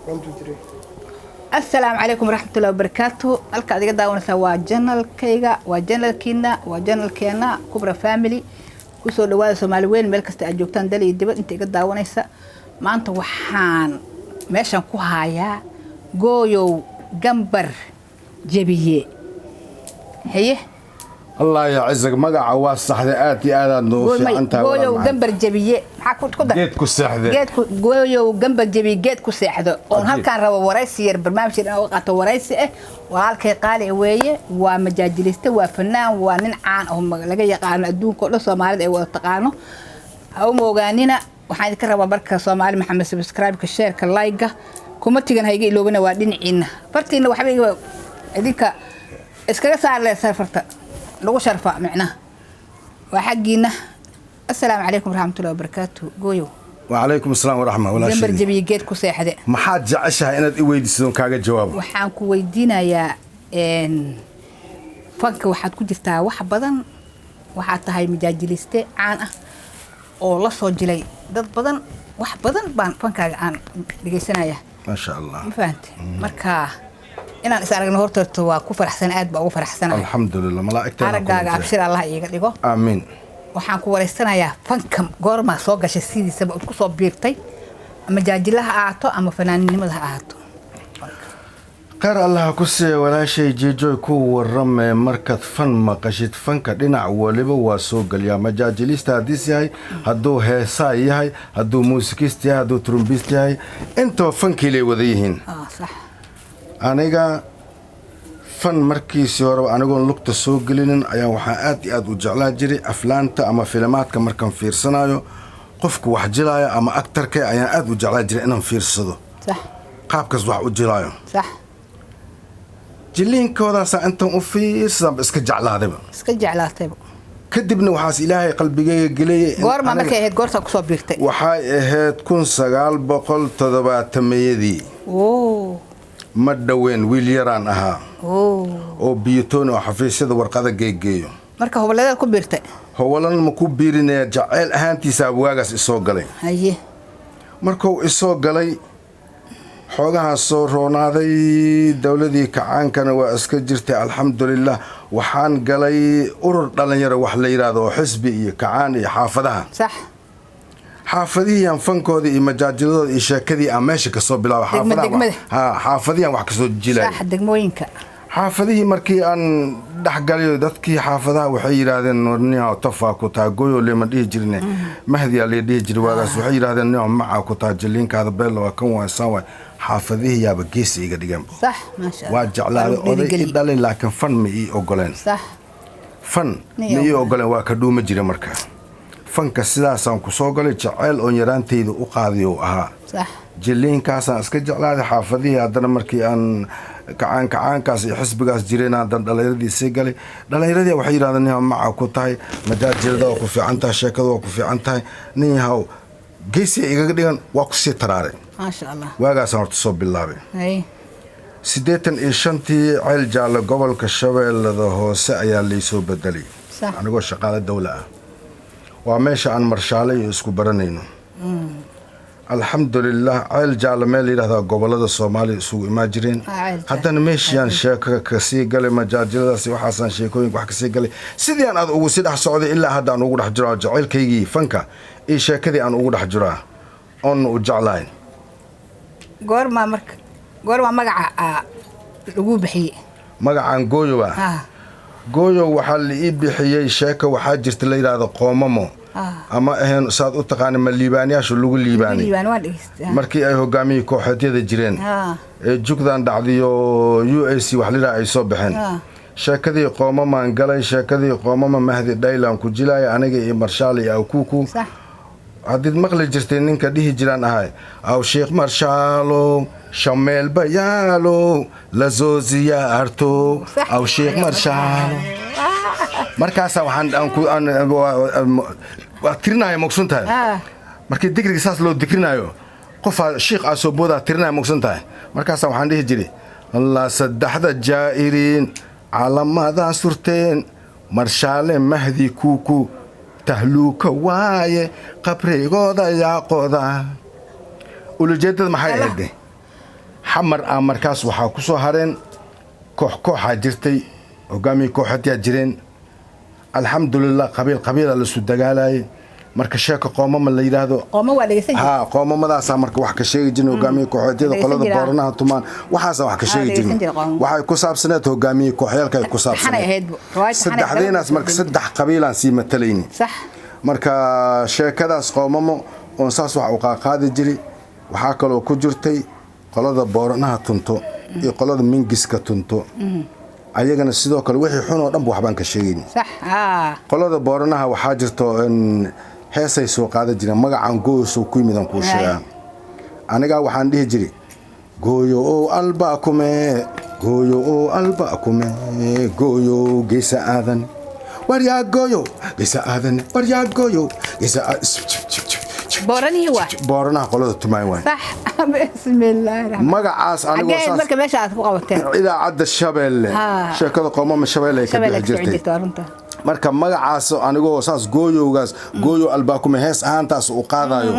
السلام عليكم ورحمة الله وبركاته. halka adiga daawanaysa waa channelkayga waa channelkeena Kubra Family ku soo dhawaada Soomaali weyn meel kasta aad joogtaan dal iyo dibad inta iga daawanaysa maanta waxaan meeshan ku hayaa gooyow gambar jabiye haye الله يعزك مقع واسحده آتي آذان نو في عنتها gooyow gambar jabiye maxaa ku dar geed ku seexde gooyow gambar jabiye geed ku seexdo oo halkaan rabo waraysi yar barnaamij aan qaato waraysi ah walaalkay qaali weeye waa majaajiliste waa fanaan waa nin caan ah oo laga yaqaan adduunka oo Soomaalida ay wada taqaano ha uma ogaanina waxaan ka rabaa marka Soomaali Maxamed subscribe ka share ka like kuma tigan hayga iloobina waa dhinaciina fartiina waxba idinka iskaga saar leh sarfarta لو شرفة معنا وحقينا السلام عليكم ورحمة الله وبركاته قويو وعليكم السلام ورحمة الله جنبر جبي جيت كوسيح ده ما حد جعشها إن ويدي سون كاجا جواب وحان كويدينا يا إن فك وحد كجرتا وح بدن وحتى هاي مجاجلستة عن أو لا صوجلي ضد بدن وح بدن بان فك عن لجيسنا يا ما شاء الله فهمت مركا إن أنا سأرجع نهارت وكفر حسن أد بقى كفر حسن الحمد لله ملائكة أرجع أبشر الله يقدره آمين waxaan ku wareysanayaa يا فنكم goorma soo gashay sidiisaba ku soo biirtay ama jaajilaha aato ama fanaanimada aato قر الله كسي ولا شيء جيجوي كو ورم مركز فن مقشت فنك دينا ولبا واسوق يا مجاجليست هاديس هاي هدو هيساي هاي هدو موسيقيست هاي هدو ترومبيست هاي انتو فنكي لي وذيهن صح aniga fan markiisii hore anigoon lugta soo gelinin ayaa waxaan aad u jeclaa jiray aflaanta ama filmaadka markaan fiirsanayo qofku wax jilaayo ama aktarka ayaan aad u jeclaa jiray inaan fiirsado sax qaabkaas wax u jilaayo sax jiliinkoodaas intaan u fiirsan iska jeclaadayba kadibna waxaas ilaahay qalbigayga geliyay goorma markay ahayd goorta ku soo biirtay waxay ahayd 1970 ما دوين ويليران أها أو بيوتون أو حفيسة ورقة جيجيو مركه هو لذا كبيرته هو لنا مكبيرين جعل هانتي سابواجس السوق أيه مركو السوق لي حوجها الصور ونادي دولة دي كعان كان واسكجرت الحمد لله وحان قلي أرد لنا يروح وحلي هذا حسبي كعان حافظها صح حافظيا فنكودي مجاجلود إشاكدي أماشي كصوب بلا حافظها حافظيا وحكسو جيلي صح دقموينك حافظيه مركي أن دحقاليو دادكي حافظها وحير هذا النورنيا وطفا كوتا قويو اللي ما ديه جريني مهدي اللي ديه جري واغاس وحير هذا النوع معا كوتا جلينك هذا بيلو وكون واساوي حافظيه يا بقيسي إيقا ديقام صح ما شاء الله واجعلالي أودي إدالي لكن فن مئي أقولين صح فن مئي أقولين واكدو مجري مركا fanka sidaasaan ku soo galay jacayl oo yaraantayda u qaadiyo ahaa sax jiliinkaasaan iska jeclaaday xaafadihii haddana markii aan kacaankaas iyo xisbigaas jireen aan dhalinyaradii sii galay dhalinyaradii waxay yidhahdeen nin maca ku tahay majaajilada waa ku fiican tahay sheekada waa ku fiican tahay nin yahow geesi igaga dhigan waa ku sii taraaray maasha allah waagaasaan horta soo bilaabay 85tii ceel jaalle gobolka shabeellada hoose ayaa laysoo bedelay anigoo shaqaale dawla ah وماشي عن مرشالي يسكو برانينو الحمد لله عيل جعل مالي لهذا قبل هذا الصومالي سوق ماجرين حتى ماشي عن شاكا كسي قال مجاجل سي وحسن شيكوين وحكسي قال سيدي انا او سيد سعودي الا هذا ان ugu xjiro jaceelkaygi fanka ee sheekadii aan ugu xjiraa on u jeclayn goorma magaca lagu bixiyay magacaan gooyowa gooyo waxa la ii bixiyay sheeka waxa jirta la yiraahdo qoomamo ama ahayn saad u taqaan ma liibaaniyaashu lagu liibaani markii ay hogaamiyay kooxadyada jireen ee jugdan dhacdiyo UAC wax la ay soo baxeen sheekadii qoomamo aan galay sheekadii qoomamo mahdi dhaylan ku jilay aniga iyo marshaali aw kuku hadid maqli jirtay ninka dhihi jiraan ahay aw sheekh marshaalo shameel bayaalo la zoziya arto aw sheekh marshaalo markaas waxaan tirinayo maqsuntahay markii digriga saas loo dikrinayo qof sheekh asoo booda tirinayo maqsuntahay markaas waxaan dhihi jiray allah saddexda jaairiin calamada surteen marshaale mahdi kuku tahluuka waaye qabrigooda yaaqooda ulujeedada maxay ahayd xamar aan markaas waxaa ku soo hareen kooxaa jirtay hogaamiye kooxadaa jireen alxamdulilah qabiila lasu dagaalayay marka sheeka qoomama la yidhaahdo qoomamadaasa marka wax ka sheegi jirin hogaamiye kooxeedyada qolada booranaha tumaan waxaasa wax ka sheegi jirin waxay ku saabsaneed hogaamiye kooxyaalka ay ku saabsaneed saddexdeenaas marka saddex qabiilaan sii matalayni marka sheekadaas qoomamo oon saas wax u qaaqaadi jiri waxaa kaloo ku jirtay qolada booranaha tunto iyo qolada mingiska tunto ayagana sidoo kale wixii xun oo dhan waxbaan ka sheegayni qolada booranaha waxaa jirto heesay soo qaada jireen magacaan gooyosoo ku yimidan kuu sheegaa anigaa waxaan dhihi jiri gooyo oo alba kume gooyo geesa aadan waryaa gooyo geesa aadan waryaa gooyo geesa booranaha qolada tumaay waay magacaas idaacadda shabeelle sheekada qoomama shabeelle ay ka bixi jirtay marka magacaas anigoo saas gooyo albaakume hees ahaantaas u qaadayo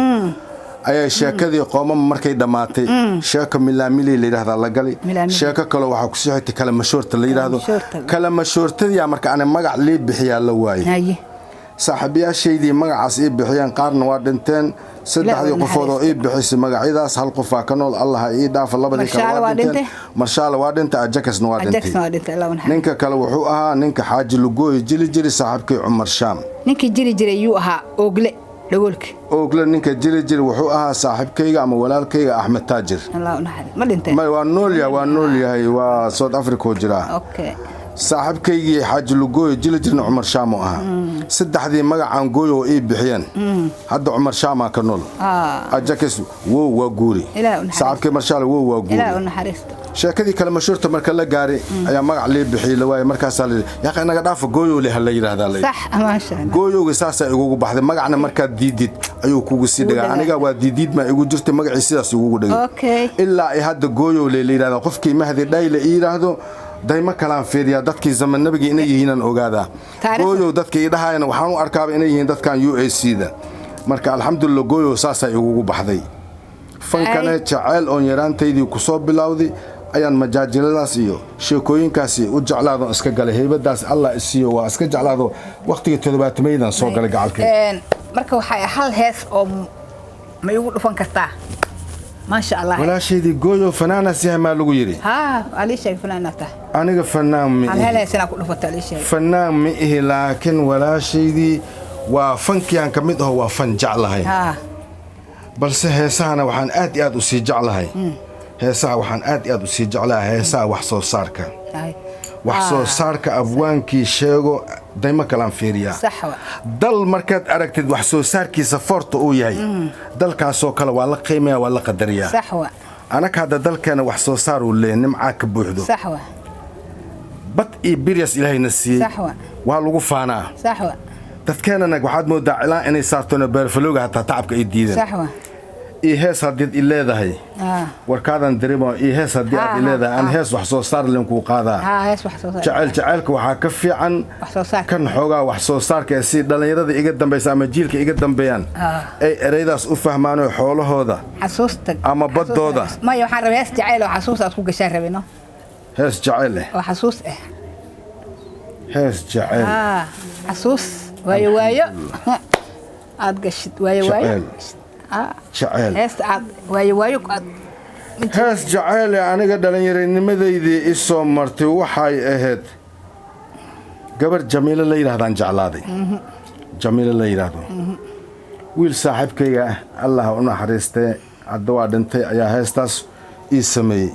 ayay sheekadii qoomama markay dhammaatay sheeka milaamili la yidhahdaa la gali sheeko kaloo waxaa ku sii xigtay kala mashoorta la yidhaahdo kala mashoortadiyaa marka ani magac lii bixiyaa la waayey saaxiibayaashaydii magacaas ii bixiyeen qaarna waa dhinteen saddexdii qofood oo ii bixisay magacyadaas hal qofaa ka nool allah ii dhaafa labadii kale waa dhinteen marshaale waa dhintay ajakasna waa dhintay ninka kale wuxuu ahaa ninka xaaji lugooyi jiri saaxiibkii cumar shaam ninkii jiri jiray yuu ahaa oogle ninka jiri wuxuu ahaa saaxiibkayga ama walaalkayga axmed taajir waa nool yahay waa South Africa oo jira saaxiibkaygii xaaji lugooyi jirna cumar shaam oo ahaa saddexdii magacaan gooyo oo ii bixiyeen hadda cumar shaam ka nool ajakas waa guuri saaxiibkay marshaale waa guuri sheekadii kale mashhuurta marka la gaaray ayaa magac lii bixiyay la waayay markaas la yaqaan naga dhaaf gooyo leh la yiraahdaa gooyoga saasa igu baxday magacna marka diidid ayuu kugu sii dhagaa aniga waa diidid ma igu jirtay magacii sidaas igu dhagay ilaa ay hadda gooyo la yiraahdaa qofkii mahdi dhayle yiraahdo dayma kalaan fiiriyaa dadkii zaman nabiga inay yihiin ogaada gooyo dadkii dhahaayna waxaan u arkaaba inay yihiin dadkan UAC-da marka alxamdulillah gooyo saasa igu baxday fankana jacayl oo yaraantaydii ku soo bilowday ayaan majaajiladaas iyo sheekooyinkaasi u jeclaado iska galay heybadaas Allah isiyo waa iska jeclaado waqtiga 7-meedan soo galay gacalkay marka waxay hal hees oo ma igu dhufan kartaa ما شاء الله ولا شيء دي جوجو فنانة سيها ما لقوا يري علي شيء فنانة أنا فنان مئة هلا سنة كله فتالي شيء فنان مئة لكن ولا شيء دي وفنك يعني كمده هو فن جعلها بس هسانا وحن آد وسي جعلها هسا وحن آد وسي جعلها هسا وحصو صاركا وحصو صاركا أبوانكي شيغو دايما كلام فيريا صح دل مركز أركتد وحصو صاركي سفرت أوياي دل كاسو كلا ولا قيمة ولا قدرية صح أنا كهذا دل كان وحصو صار واللي نمعاك بوحدو صح بط إبريس إلهي نسي صح وهالوقو فانا صح تذكرنا أنك واحد مودع إعلان إني صارتنا بيرفلوجا حتى تعبك إيديدا صح هيس هديد إلا ذا هي وركادن دريمو هيس هديد إلا ذا أنا هيس وحصو صار لنكو قادا هيس وحصو صار جعلك وحكفي عن كان حوجا وحصو صار كأسيد دلنا يرد إقدم بيسام جيلك إقدم بيان أي أريداس أفهمانه حوله هذا حسوستك أما بدو هذا ما يحرم هيس جعله حسوس أتوقع شهر بينه هيس جعله وحسوس هيس جعله حسوس وايو أتقشت وايو جعل وايو هاس جعل أنا قد dhalinyaranimadeydii isoo martay waxay ahayd gabar Jamiila la yiraahdan jeclaaday Jamiila la yiraahdo wiil saaxiibkayga Allah u naxariistay hadda waa dhintay ayaa heestaas ii sameeyay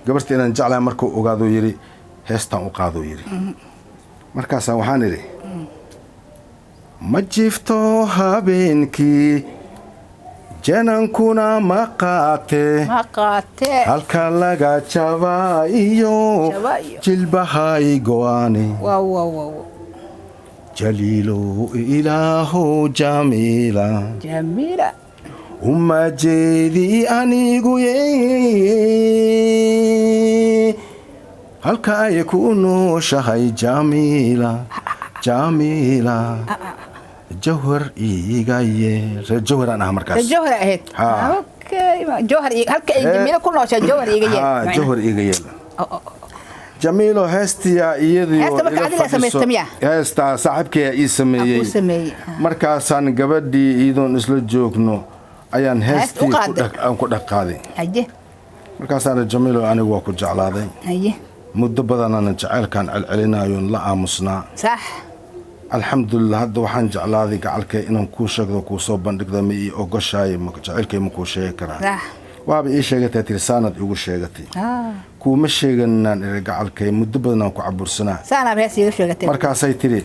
gabartii inaan jeclaa markuu ogaado yiri heestan u qaado yiri markaas waxaan iri ma jiifto habeenkii janankuna maqaate halka laga jabaayo jilbahay go'aane jaliilo ilaaho jamiila uma jeedi anigu halka ay ku nooshahay jamiila جوهر إيجاية جوهر أنا مركز جوهر أهيت اوكي جوهر هلك جميله كل نوع جوهر يجي جوهر يجي جميلو هستيا iyadii هستا marka adiga sameystamiya hesta saaxibkay ii sameeyay markaasaan gabadhii iidoon isla joogno ayaan hestii ku dhaqaaday aje markaasaan jamiilo anigu waa ku jeclaaday aje muddo badan aan jaceelkan celcelinayo la aamusnaa sax alxamdulillah hadda waxaan jeclaaday gacalkay inaan ku sheegdo ku soo bandhigdo ma ii ogoshaay ma jaceelkay ma ku sheegi karaa sax waaba ii sheegatay tirsaanad igu sheegatay kuma sheeganaan gacalkay muddo badan aan ku cabursanaa saana bees igu sheegatay markaasay tiri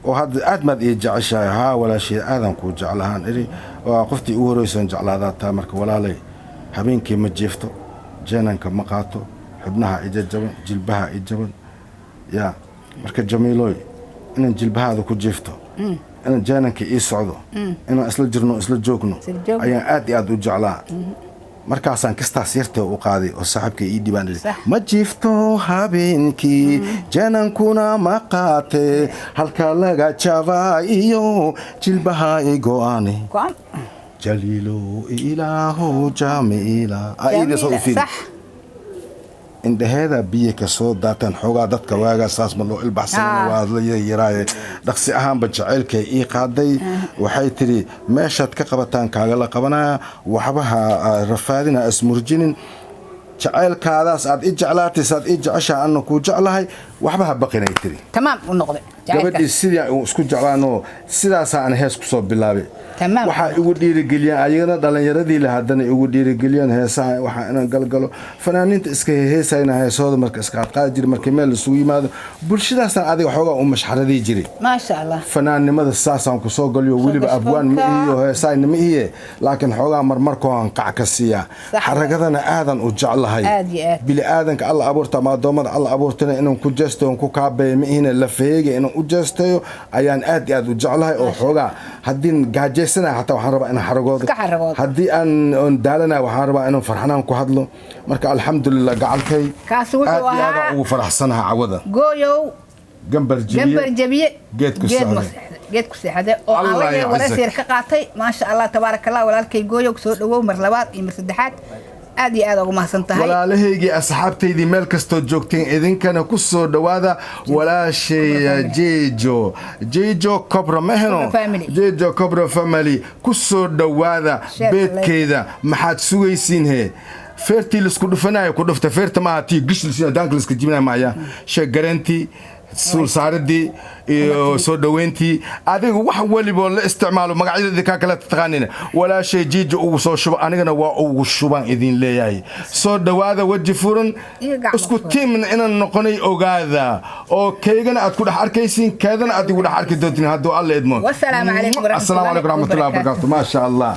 oo hadda aad maad ii jeceshahay haa walaashii aadan ku jeclahaan iri waa qoftii ugu horeysan jeclaadaa taa marka walaalay habeenkii ma jiifto jeenanka ma qaato xubnaha ijajaban jilbaha ijaban yaa marka jamiilooy inaan jilbahaada ku jiifto inaan jeenanka ii socdo inaan isla jirno isla joogno ayaan aad iyo aad u jeclaa markaasaan kastaas yartay u qaaday oo saaxiibkay ii dhibaan ma jiifto habeenkii janankuna ma qaate halka laga jabaa iyo jilbaha i go'aane jaliilo ilaahu jamiila ayda soo fiir indheheeda biyo ka soo daataan xoogaa dadka waaga saas ma loo ilbaxsanaa waa la yaraaye dhaqsi ahaanba jaceelkay ii qaaday waxay tiri meeshaad ka qabataan kaaga la qabanaya waxbaha rafaadina ismurjinin jaceelkaadaas aad i jeclaatay saad i jeceshaa anna ku jeclahay waxbaha baqinay tiri tamaam u noqday gabadhii sidii aan isku jeclaano sidaas aan hees ku soo bilaabay waxa igu dhiirigeliyay ayagana dhalinyaradii la hadana igu dhiirigeliyeen heesaha waxa inaan galgalo fanaaniinta iska heesayna heesooda marka iska qaad jir markii meel isugu yimaado bulshadaasna adiga xoogaa u mashxaradii jiray ma sha Allah fanaannimada saasaan ku soo galiyo waliba abwaan ma iyo heesayna ma iyo laakiin xoogaa marmarkoo aan qac ka siiya xaragadana aadan u jeclahay bili aadanka alla abuurta ma doomada alla abuurtana inaan ku jeesto ku kaabeey ma ihina la feege inaan u jeestayo ayaan aad u jeclahay oo xoogaa hadin gaaje حتى وحرب أنا حرقود هدي أن دالنا وحرب أنا فرحنا كهدلو مركا الحمد لله قعلتي كاسوه وفرح سنها عوضا جويو جنبر جبيه جيت كسيحده oo aan wala sir ka qaatay ma sha Allah tabaaraka Allah walaalkay gooyo soo dhawow mar labaad iyo mar saddexaad aad iyo aad ugu mahadsan tahay walaalahaygi asxaabtaydii meel kastoo joogteen idinkana ku soo dhawaada walaashay Jejo Cobra maheno Jejo Cobra family ku soo dhawaada beedkeeda maxaad sugaysiin he feertii la isku dhufanayo ku dhufta feerta ma tii gishilsiina dankliska jibnaa maaya shay garanti suul saaradii iyo soo dhaweyntii adiga wax waliba la isticmaalo magacyada ka kala taqaanina wala shay jiijo ugu soo shuba anigana waa ugu shuban idin leeyahay soo dhawaada waji furan isku tiimna inaan noqonay ogaada oo keegana aad ku dhax arkaysiin keedana aad ugu dhax arki doontiin hadoo alla idmo wassalaamu alaykum warahmatullahi wabarakatuh ma sha Allah